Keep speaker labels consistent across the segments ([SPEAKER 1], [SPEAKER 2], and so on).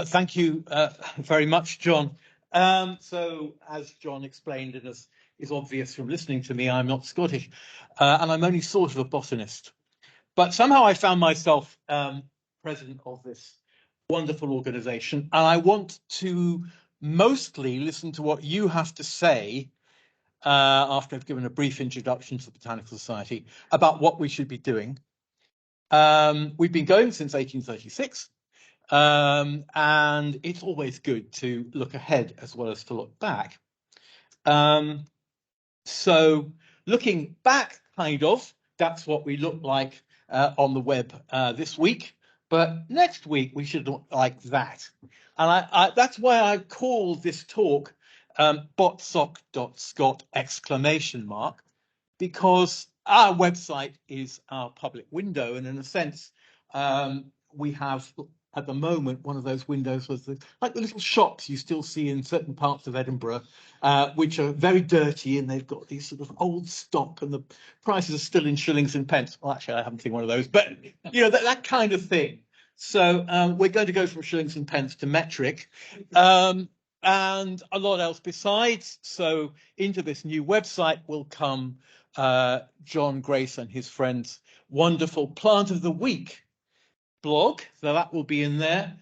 [SPEAKER 1] Thank you very much, John. So, as John explained, and as is obvious from listening to me, I'm not Scottish, and I'm only sort of a botanist. But somehow I found myself president of this wonderful organisation, and I want to mostly listen to what you have to say after I've given a brief introduction to the Botanical Society about what we should be doing. We've been going since 1836. And it's always good to look ahead as well as to look back. So looking back, kind of, that's what we look like on the web this week. But next week, we should look like that. And that's why I called this talk BotSoc.Scot ! Because our website is our public window. And in a sense, we have at the moment one of those windows was like the little shops you still see in certain parts of Edinburgh, which are very dirty, and they've got these sort of old stock and the prices are still in shillings and pence. Well, actually, I haven't seen one of those, but you know, that kind of thing. So we're going to go from shillings and pence to metric, and a lot else besides. So into this new website will come John Grace and his friends' wonderful Plant of the Week blog, so that will be in there.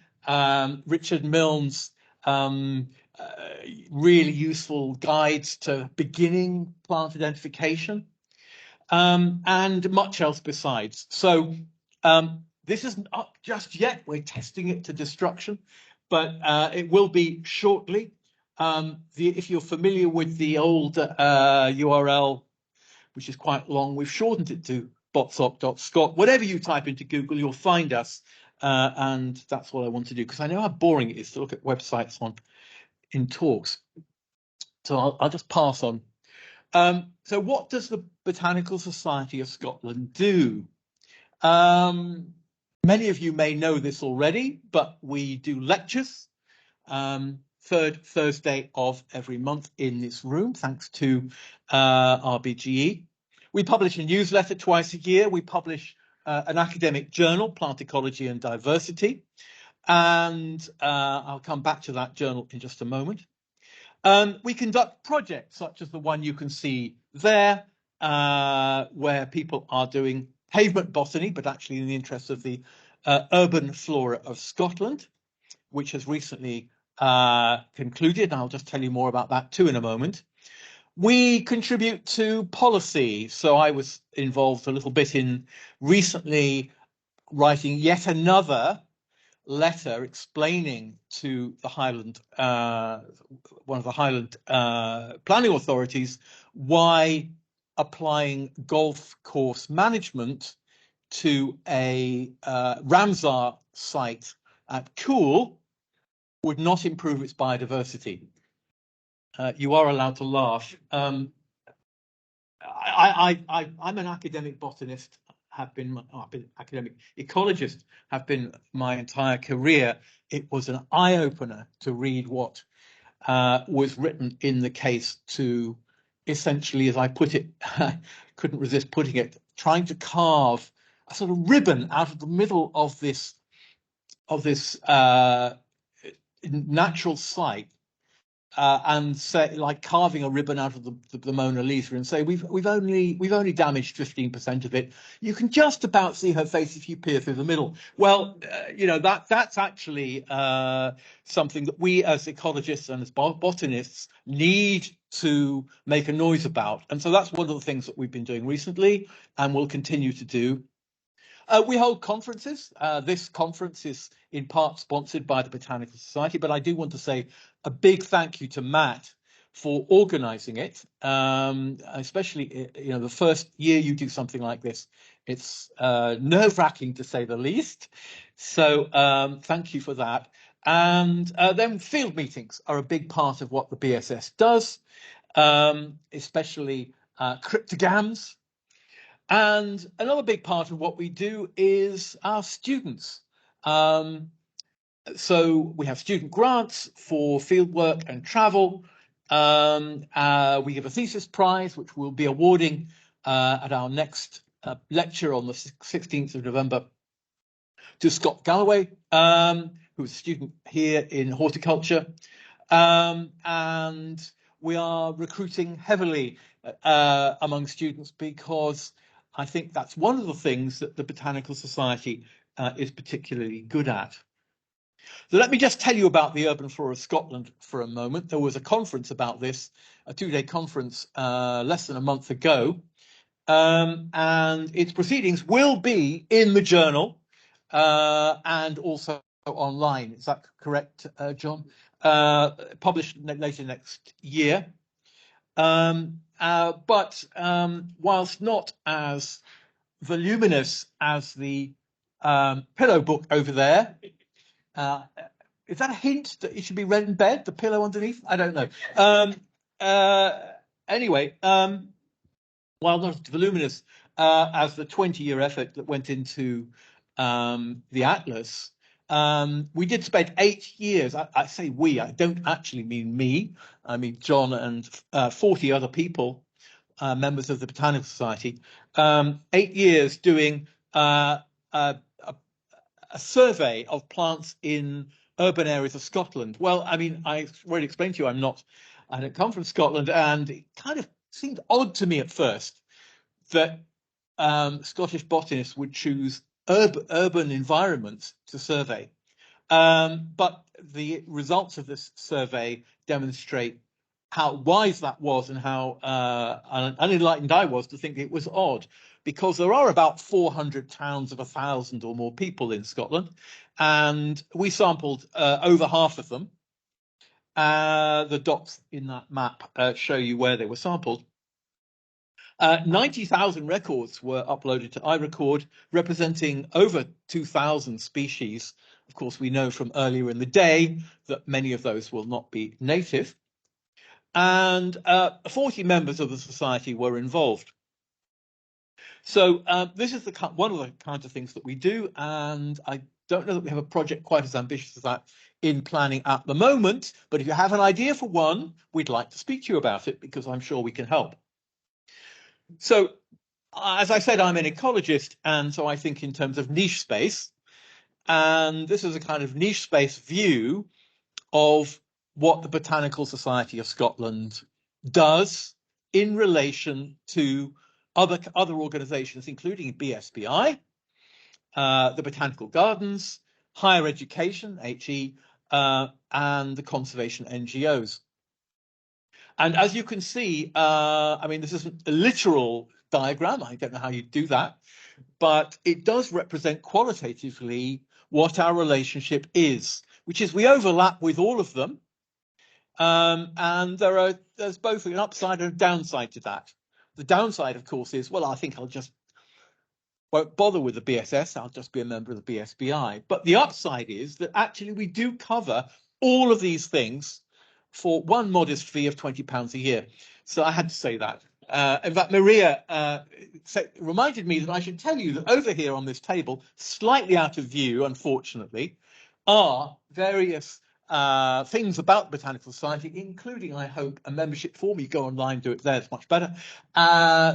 [SPEAKER 1] Richard Milne's really useful guides to beginning plant identification, and much else besides. So this isn't up just yet. We're testing it to destruction, but it will be shortly. If you're familiar with the old URL, which is quite long, we've shortened it to BotSoc.Scot. Whatever you type into Google, you'll find us, and that's what I want to do, because I know how boring it is to look at websites in talks. So I'll just pass on. So what does the Botanical Society of Scotland do? Many of you may know this already, but we do lectures third Thursday of every month in this room, thanks to RBGE. We publish a newsletter twice a year. We publish an academic journal, Plant Ecology and Diversity, and I'll come back to that journal in just a moment. We conduct projects such as the one you can see there, where people are doing pavement botany, but actually in the interest of the urban flora of Scotland, which has recently concluded. I'll just tell you more about that too in a moment. We contribute to policy. So I was involved a little bit in recently writing yet another letter explaining to the Highland, one of the Highland planning authorities, why applying golf course management to a Ramsar site at Coole would not improve its biodiversity. You are allowed to laugh. I'm an academic botanist, I've been academic ecologist, have been my entire career. It was an eye-opener to read what was written in the case to essentially, as I put it, couldn't resist putting it, trying to carve a sort of ribbon out of the middle of this natural site, and say, like carving a ribbon out of the Mona Lisa, and say we've only damaged 15% of it. You can just about see her face if you peer through the middle. Well, you know, that's actually something that we as ecologists and as botanists need to make a noise about, and so that's one of the things that we've been doing recently and will continue to do. We hold conferences. This conference is in part sponsored by the Botanical Society, but I do want to say a big thank you to Matt for organising it, especially, you know, the first year you do something like this. It's nerve-wracking to say the least. So thank you for that. And then field meetings are a big part of what the BSS does, especially cryptogams. And another big part of what we do is our students. So we have student grants for fieldwork and travel. We give a thesis prize, which we'll be awarding at our next lecture on the 16th of November to Scott Galloway, who's a student here in horticulture. And we are recruiting heavily among students because I think that's one of the things that the Botanical Society is particularly good at. So let me just tell you about the Urban Flora of Scotland for a moment. There was a conference about this, a 2-day conference less than a month ago, and its proceedings will be in the journal and also online. Is that correct, John? Published later next year. But whilst not as voluminous as the pillow book over there, is that a hint that it should be read in bed, the pillow underneath? I don't know. Anyway, while not as voluminous as the 20-year effort that went into the Atlas, we did spend 8 years. I say we, I don't actually mean me. I mean John and 40 other people, members of the Botanical Society, 8 years doing a survey of plants in urban areas of Scotland. Well, I mean, I already explained to you I don't come from Scotland, and it kind of seemed odd to me at first that Scottish botanists would choose urban environments to survey. But the results of this survey demonstrate how wise that was and how unenlightened I was to think it was odd, because there are about 400 towns of 1,000 or more people in Scotland, and we sampled over half of them. The dots in that map show you where they were sampled. 90,000 records were uploaded to iRecord, representing over 2,000 species. Of course, we know from earlier in the day that many of those will not be native. And 40 members of the society were involved. So this is one of the kinds of things that we do, and I don't know that we have a project quite as ambitious as that in planning at the moment, but if you have an idea for one, we'd like to speak to you about it, because I'm sure we can help. So, as I said, I'm an ecologist, and so I think in terms of niche space. And this is a kind of niche space view of what the Botanical Society of Scotland does in relation to other organisations, including BSBI, the Botanical Gardens, higher education, HE, and the conservation NGOs. And as you can see, I mean, this isn't a literal diagram. I don't know how you do that, but it does represent qualitatively what our relationship is, which is we overlap with all of them. And there's both an upside and a downside to that. The downside, of course, is, well, I think won't bother with the BSS. I'll just be a member of the BSBI. But the upside is that actually we do cover all of these things for one modest fee of £20 a year. So I had to say that. In fact, Maria reminded me that I should tell you that over here on this table, slightly out of view, unfortunately, are various things about the Botanical Society, including, I hope, a membership form. You go online, do it there, it's much better.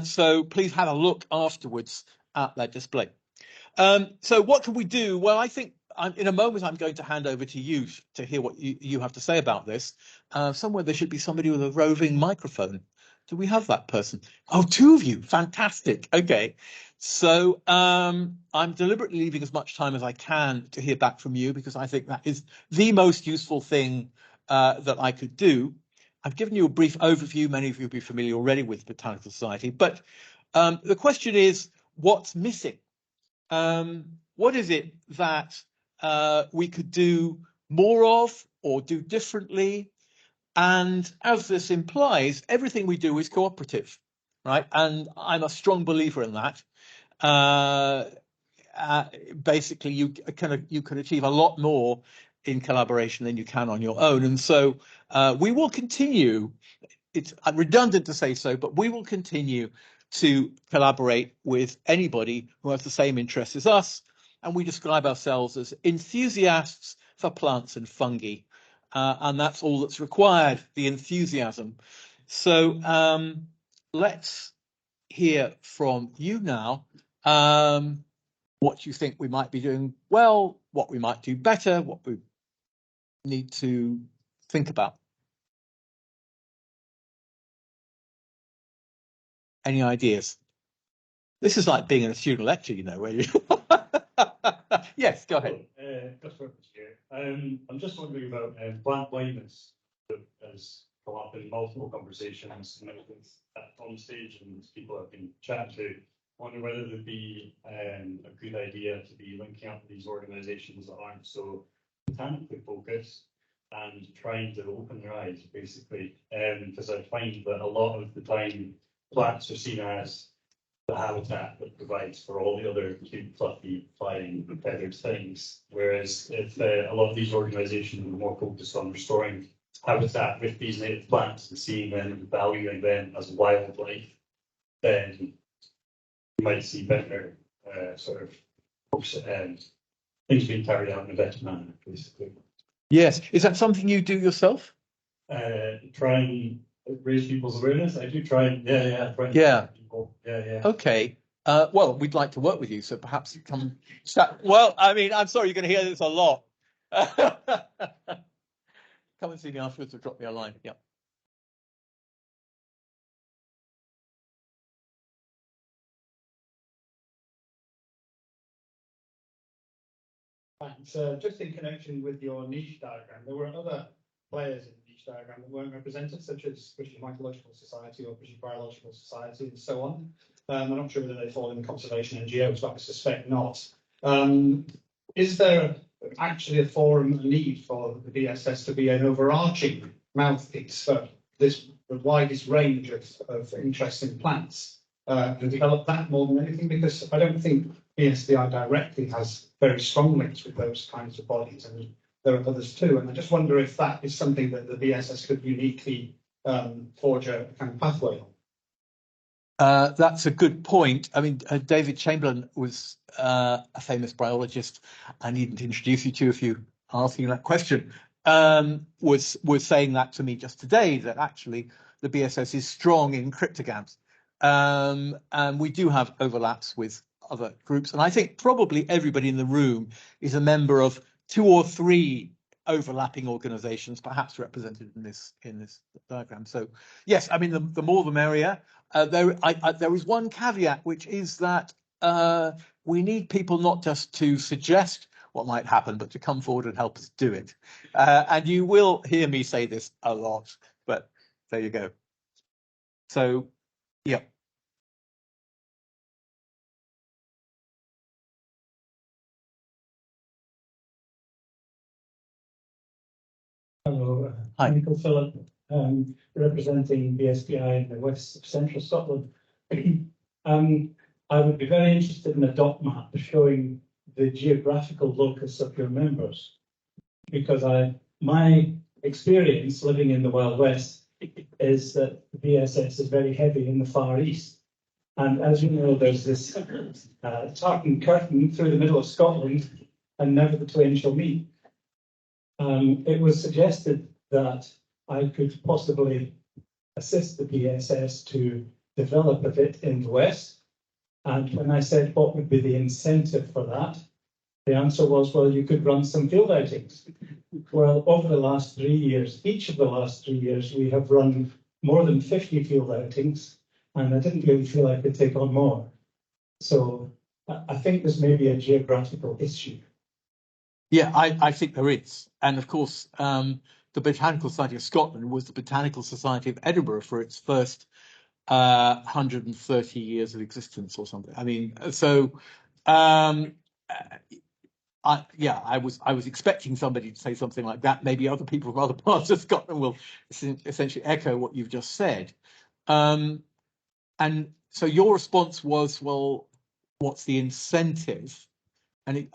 [SPEAKER 1] So please have a look afterwards at that display. So what can we do? Well, I think in a moment I'm going to hand over to you to hear what you have to say about this. Somewhere there should be somebody with a roving microphone. Do we have that person? Oh, 2 of you. Fantastic. Okay. So I'm deliberately leaving as much time as I can to hear back from you, because I think that is the most useful thing that I could do. I've given you a brief overview. Many of you will be familiar already with the Botanical Society. But the question is, what's missing? What is it that we could do more of or do differently? And as this implies, everything we do is cooperative, right? And I'm a strong believer in that. Basically, you can achieve a lot more in collaboration than you can on your own. And so we will continue. It's redundant to say so, but we will continue to collaborate with anybody who has the same interests as us. And we describe ourselves as enthusiasts for plants and fungi. And that's all that's required, the enthusiasm. So let's hear from you now what you think we might be doing well, what we might do better, what we need to think about? Any ideas? This is like being in a student lecture, you know, where you. Yes, go ahead.
[SPEAKER 2] I'm just wondering about plant blindness that has come up in multiple conversations on stage and people I've been chatting to. Wonder whether there'd be a good idea to be linking up with these organisations that aren't so botanically focused and trying to open their eyes, basically. Because I find that a lot of the time plants are seen as the habitat that provides for all the other cute, fluffy, flying, feathered things. Whereas if a lot of these organisations are more focused on restoring habitat with these native plants and seeing them and valuing them as wildlife, then you might see better sort of things being carried out in a better manner, basically.
[SPEAKER 1] Yes. Is that something you do yourself?
[SPEAKER 2] Try and raise people's awareness. I do try and people. Yeah.
[SPEAKER 1] Okay. Well, we'd like to work with you, so perhaps you come chat. Well, I mean, I'm sorry, you're going to hear this a lot. Come and see me afterwards or drop me a line. Yeah.
[SPEAKER 3] Thanks. Just in connection with your niche diagram, there were other players in the niche diagram that weren't represented, such as British Mycological Society or British Biological Society and so on. I'm not sure whether they fall in conservation NGOs, but I suspect not. Is there actually a forum, a need for the BSS to be an overarching mouthpiece for this the widest range of interesting plants and develop that more than anything? Because I don't think BSDI directly has very strong links with those kinds of bodies, and there are others too. And I just wonder if that is something that the BSS could uniquely forge a kind of pathway on.
[SPEAKER 1] That's a good point. I mean, David Chamberlain was a famous biologist. I needn't introduce you to if you are asking that question. Was saying that to me just today, that actually the BSS is strong in cryptogams, and we do have overlaps with other groups. And I think probably everybody in the room is a member of 2 or 3 overlapping organizations, perhaps represented in this diagram. So yes, I mean, the more the merrier. There is one caveat, which is that we need people not just to suggest what might happen, but to come forward and help us do it. And you will hear me say this a lot, but there you go. So, yeah.
[SPEAKER 4] Hello,
[SPEAKER 1] Hi.
[SPEAKER 4] Michael Phillip, representing BSDI in the west of central Scotland. I would be very interested in a dot map showing the geographical locus of your members, because my experience living in the Wild West is that the BSS is very heavy in the Far East. And as you know, there's this tartan curtain through the middle of Scotland, and never the twain shall meet. It was suggested that I could possibly assist the BSS to develop a bit in the West. And when I said what would be the incentive for that, the answer was, well, you could run some field outings. Well, over the last 3 years, each of the last 3 years, we have run more than 50 field outings, and I didn't really feel I could take on more. So I think there's maybe a geographical issue.
[SPEAKER 1] Yeah, I think there is. And of course, the Botanical Society of Scotland was the Botanical Society of Edinburgh for its first 130 years of existence or something. I mean, so I was expecting somebody to say something like that. Maybe other people from other parts of Scotland will essentially echo what you've just said. And so your response was, well, what's the incentive? And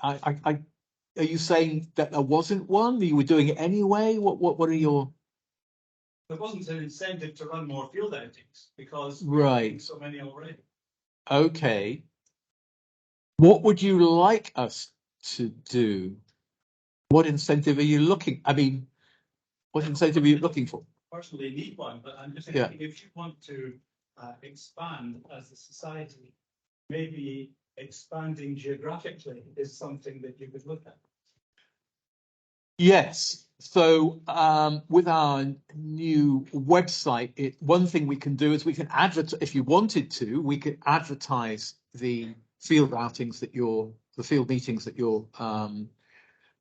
[SPEAKER 1] are you saying that there wasn't one? You were doing it anyway? What are your?
[SPEAKER 3] There wasn't an incentive to run more field outings because
[SPEAKER 1] Right.
[SPEAKER 3] So many already.
[SPEAKER 1] Okay. What would you like us to do? What incentive are you looking? I mean, what incentive are you looking for?
[SPEAKER 3] Personally, need one, but I'm just thinking if you want to expand as a society, maybe expanding geographically is something that you could look at.
[SPEAKER 1] Yes, So with our new website, one thing we can do is we can advertise. If you wanted to, we could advertise the field outings that the field meetings that you're.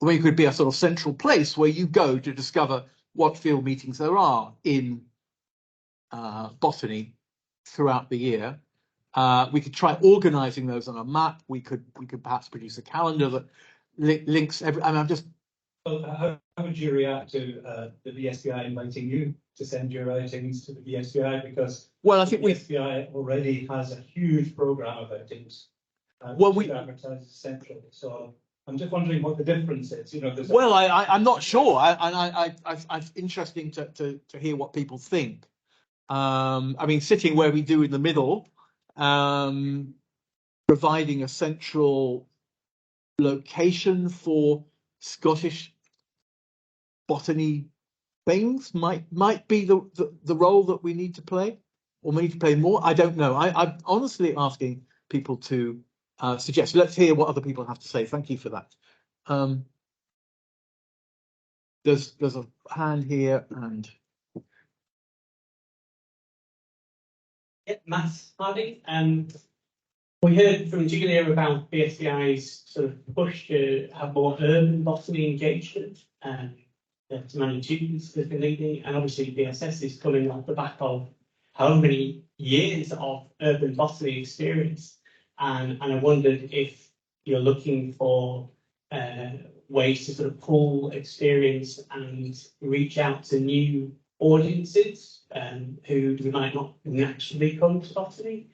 [SPEAKER 1] Where you could be a sort of central place where you go to discover what field meetings there are in botany throughout the year. We could try organising those on a map. We could perhaps produce a calendar that links every. I mean, I'm just.
[SPEAKER 4] How would you react to the BSBI inviting you to send your outings to the BSBI? Because
[SPEAKER 1] Well, I think
[SPEAKER 4] the BSBI already has a huge programme of outings.
[SPEAKER 1] Well, we
[SPEAKER 4] advertise centrally. So I'm just wondering what the difference is. You know,
[SPEAKER 1] well, I'm not sure. It's interesting to hear what people think. I mean, sitting where we do in the middle, providing a central location for Scottish botany things might be the role that we need to play, or we need to play more. I don't know. I'm honestly asking people to suggest. Let's hear what other people have to say. Thank you for that. There's a hand here and.
[SPEAKER 5] Yeah, Matt Hardy. We heard from Julia about BSBI's sort of push to have more urban botany engagement to manage students has been leading, and obviously BSS is coming off the back of how many years of urban botany experience, and I wondered if you're looking for ways to sort of pull experience and reach out to new audiences who might not naturally come to botany.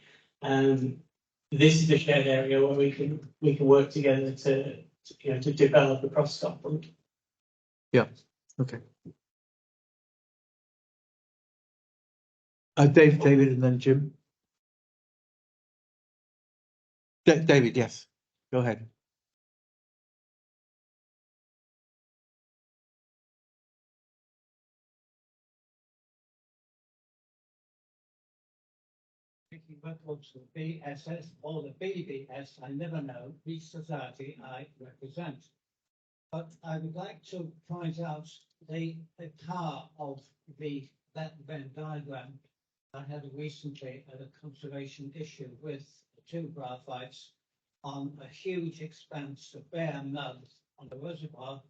[SPEAKER 5] This is a shared area where we can work together to develop across Scotland.
[SPEAKER 1] Yeah. Okay. David, and then Jim. David, yes. Go ahead.
[SPEAKER 6] Thinking backwards to the BSS or the BBS, I never know which society I represent. But I would like to point out the power of that Venn diagram. I had recently a conservation issue with two graphite on a huge expanse of bare mud on the reservoir.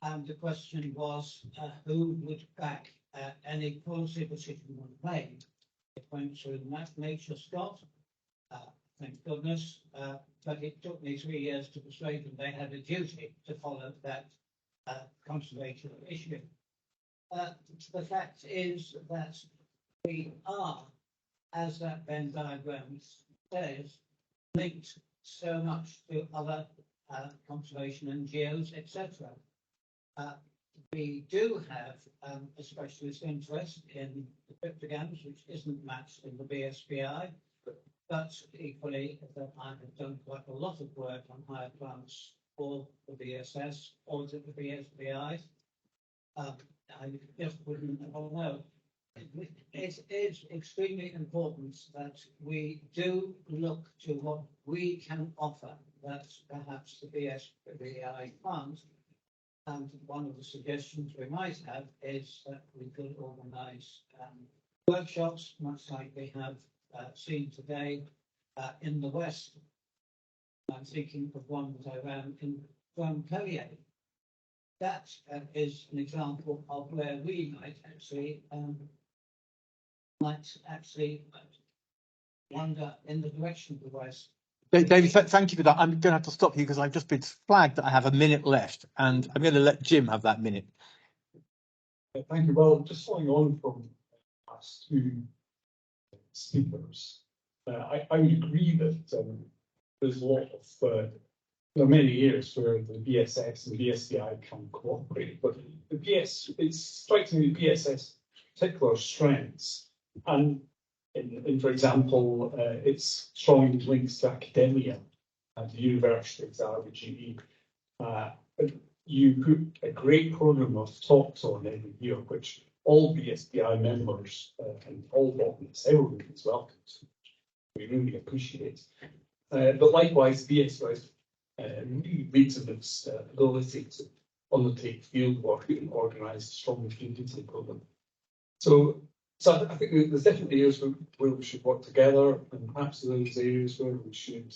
[SPEAKER 6] And the question was, who would back any policy decision made? It went through Nature.Scot, thank goodness, but it took me 3 years to persuade them they had a duty to follow that conservation issue. The fact is that we are, as that Venn diagram says, linked so much to other conservation NGOs, etc. We do have a specialist interest in the cryptogams, which isn't matched in the BSBI, but equally that I have done quite a lot of work on higher plants for the BSS or the BSBI. I just wouldn't know. It is extremely important that we do look to what we can offer that perhaps the BSBI can't. And one of the suggestions we might have is that we could organise workshops, much like we have seen today in the West. I'm thinking of one that I ran in Collier. That is an example of where we might actually wander in the direction of the West.
[SPEAKER 1] David, thank you for that. I'm going to have to stop you because I've just been flagged that I have a minute left, and I'm going to let Jim have that minute.
[SPEAKER 7] Thank you. Well, just following on from the last two speakers, I would agree that there's a lot of there are many years where the BSS and the BSBI can cooperate, but it strikes me the BSS particular strengths and for example, its strong links to academia and the universities, RBGE. You put a great programme of talks on every year, which all BSBI members and all botanists, everyone is welcome to. We really appreciate. But likewise, BSBI really leads in its ability to undertake field work and organise strong community program. So I think there's definitely areas where we should work together, and perhaps those areas where we should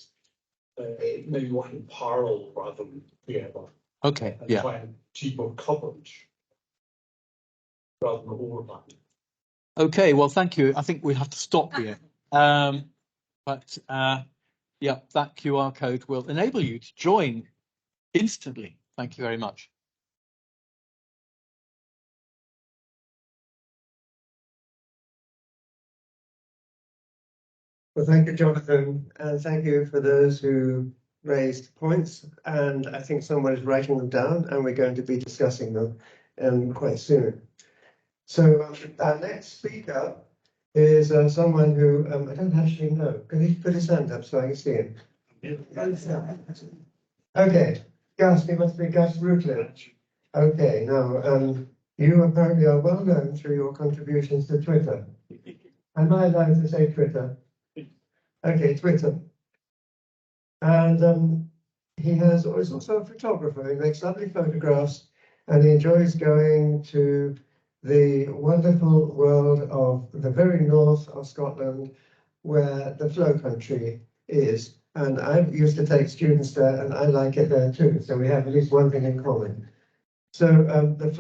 [SPEAKER 7] maybe work in parallel rather than together.
[SPEAKER 1] Okay,
[SPEAKER 7] And
[SPEAKER 1] yeah.
[SPEAKER 7] try and achieve more coverage rather than overlap.
[SPEAKER 1] Okay, well, thank you. I think we have to stop here. Yeah, that QR code will enable you to join instantly. Thank you very much.
[SPEAKER 8] Well, thank you, Jonathan, and thank you for those who raised points. And I think someone is writing them down, and we're going to be discussing them quite soon. So our next speaker is someone who I don't actually know. Can he put his hand up so I can see him? Okay, Gus, it must be Gus Rutledge. Okay, now you apparently are well known through your contributions to Twitter. Am I allowed to say Twitter? Okay, Twitter. And he's also a photographer. He makes lovely photographs, and he enjoys going to the wonderful world of the very north of Scotland, where the flow country is. And I used to take students there, and I like it there too. So we have at least one thing in common. So the